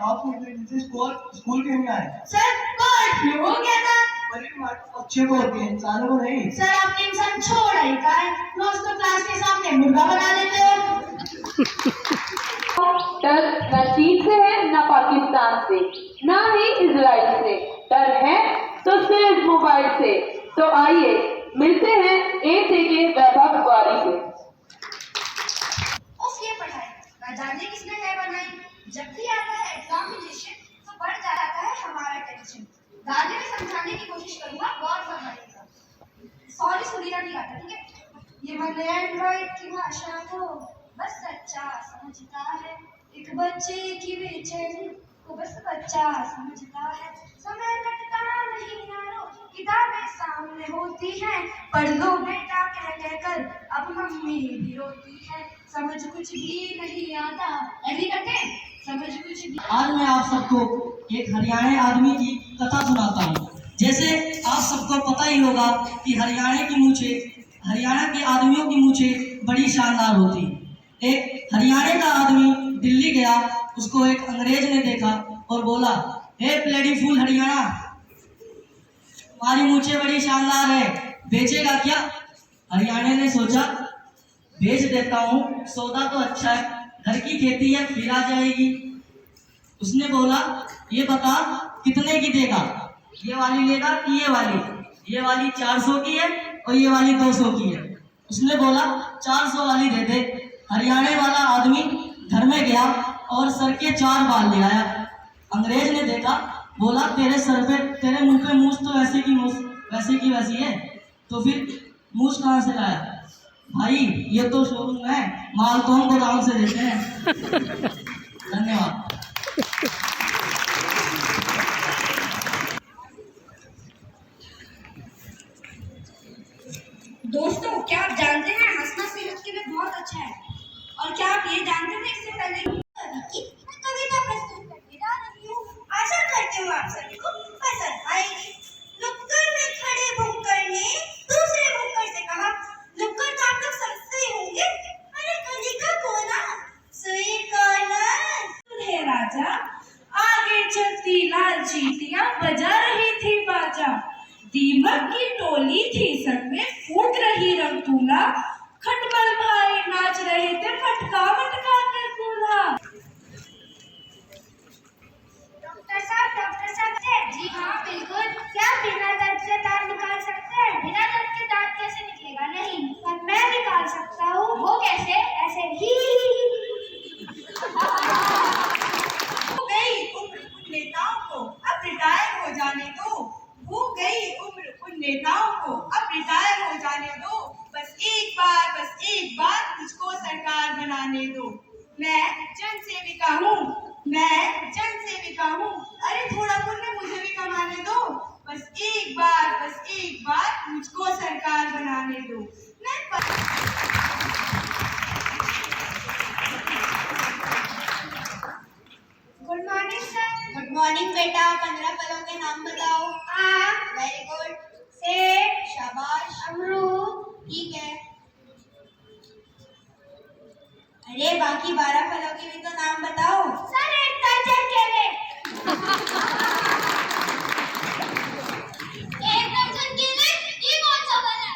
आप स्कूल क्यों नहीं आए? सर कोर्ट फ्लू हो गया था। बच्चे को होती है, इंसानों को नहीं। सर आपने इंसान छोड़ा ही का है, रोज तो क्लास के सामने मुर्गा बना लेते हो। डर न चीन से है, न पाकिस्तान से, न ही इजराइल से। डर है तो सिर्फ मोबाइल से। तो आइए मिलते हैं A के वैभव गुआरी से। ये पढ़ाई न जाने किसने है बनाई। जब भी आता है एग्जामिनेशन तो बढ़ जाता है हमारा टेंशन। दादी में समझाने की कोशिश करूंगा, गौर फरमाइएगा। सॉरी सुनीला नहीं आता, ठीक है। ये मैंने एंड्रॉइड की भाषा को बस सच्चा समझता है। एक बच्चे की बेचैनी को बस बच्चा समझता है। समय कटता नहीं यारो, किताबें सामने होती हैं, पढ़ लो बेटा कह कहकर अब मम्मी भी रोती है। समझ कुछ भी नहीं आता, ऐसी करते समझ कुछ भी। आज मैं आप सबको एक हरियाणा आदमी की कथा सुनाता हूँ। जैसे आप सबको पता ही होगा कि हरियाणा के आदमियों की मूछें बड़ी शानदार होती। एक हरियाणा का आदमी दिल्ली गया, उसको एक अंग्रेज ने देखा और बोला, हे ब्लडी फूल हरियाणा, तुम्हारी मूछें बड़ी शानदार है, बेचेगा क्या? हरियाणा ने सोचा बेच देता हूँ, सौदा तो अच्छा है, घर की खेती है, फिर आ जाएगी। उसने बोला, ये बता कितने की देगा? ये वाली लेगा कि ये वाली? ये वाली 400 की है और ये वाली 200 की है। उसने बोला 400 वाली दे दे। हरियाणा वाला आदमी घर में गया और सर के 4 बाल ले आया। अंग्रेज ने देखा, बोला तेरे सर पे, तेरे मुंह पे मूछ तो वैसे की वैसी है, तो फिर मूछ कहाँ से लाया? भाई ये तो शोरूम है, माल तो हम गोदाम से देते हैं। धन्यवाद। दोस्तों, क्या आप जानते हैं हंसना सेहत के लिए बहुत अच्छा है? और क्या आप ये जानते थे इससे पहले कविता प्रस्तुत करके जा रही हूँ। आशा करती हूँ आप सभी को पसंद आएगी। नुक्कड़ में खड़े भुक्कड़ ने दूसरे भुक्कड़ से कहा, नुक्कड़ तो आप लोग समझते ही होंगे, अरे कली का कोना स्वीट कॉर्नर। सुने राजा, आगे चलती लाल चींटियां बजा रही थी बाजा। दीमक की टोली थी संग में, फूट रही रंगतूला। खटमल भाई नाच रहे थे मटका मटका कर कूल्हा। डॉक्टर साहब, जी हाँ बिल्कुल। क्या बिना दर्द से दांत निकाल सकते हैं? बिना दर्द के दांत कैसे निकलेगा? नहीं, पर मैं निकाल सकता हूँ। वो कैसे? ऐसे ही। हो गई उम्र उन नेताओं को, अब रिटायर हो जाने दो। हो गई उम्र उन नेताओं को, अब रिटायर हो जाने दो। बस एक बार मुझको सरकार बनाने दो। मैं जन सेविका हूँ, अरे थोड़ा पुण्य मुझे भी कमाने दो। बस एक बार मुझको सरकार बनाने दो। Good morning sir. Good morning बेटा, 15 फलों के नाम बताओ। आम, वेरी गुड, सेब, शाबाश, अमरूद। ठीक है। अरे बाकी 12 फलों के भी तो नाम बताओ। सर एक दर्जन केले। एक दर्जन केले, ये कौन सा फल है?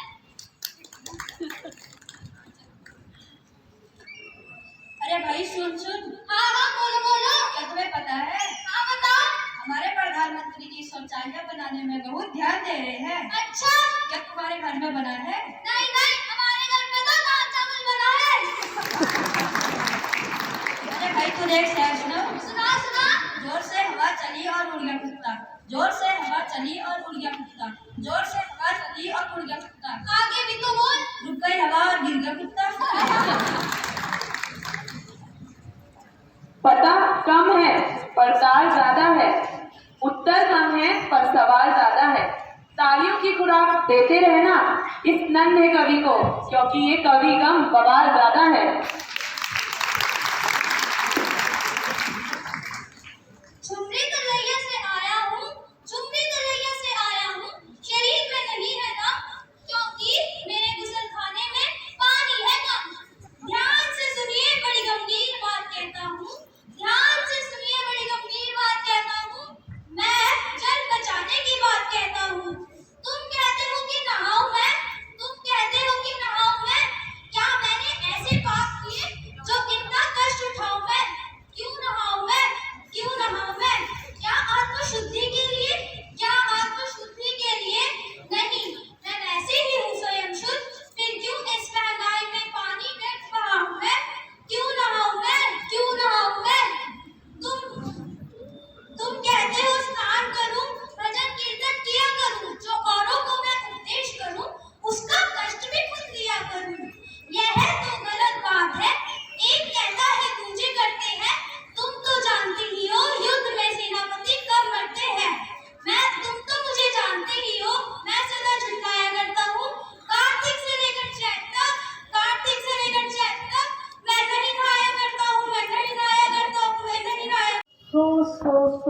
अरे भाई सुन। हाँ बोलो। क्या तुम्हें पता है? हाँ बताओ। हमारे प्रधानमंत्री जी शौचालय बनाने में बहुत ध्यान दे रहे हैं। अच्छा, क्या तुम्हारे घर में बना है? नहीं हमारे घर में तो दाल चावल बना है। अरे भाई तू देख शेर सुना। जोर से हवा चली और उड़ गया कुत्ता, जोर से हवा चली और उड़ गया कुत्ता, जोर से हवा चली और उड़ गया कुत्ता। आगे भी तो बोल। रुक गई हवा और गिर गया कुत्ता। पता कम है पर सार ज्यादा है, उत्तर कम है पर सवाल ज्यादा है। तालियों की खुराक देते रहना इस नन्हे कवि को, क्योंकि ये कवि कम बवाल ज्यादा है। झुमरी तलैया से आया हूँ, शरीर में नहीं है दम, क्योंकि मेरे गुसलखाने में पानी है कम। ध्यान से सुनिए बड़ी गंभीर बात कहता हूँ, ध्यान से सुनिए बड़ी गंभीर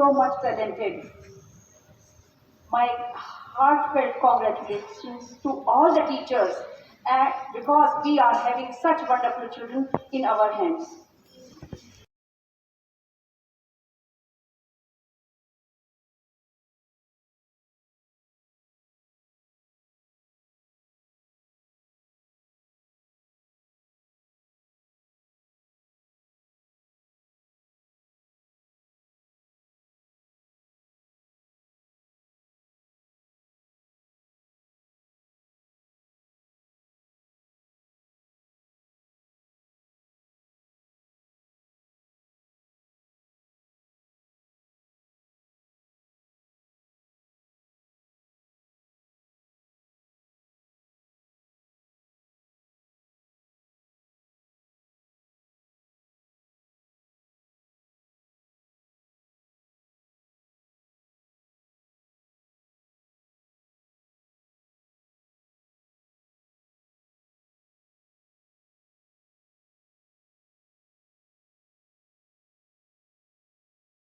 so much talented. My heartfelt congratulations to all the teachers because we are having such wonderful children in our hands.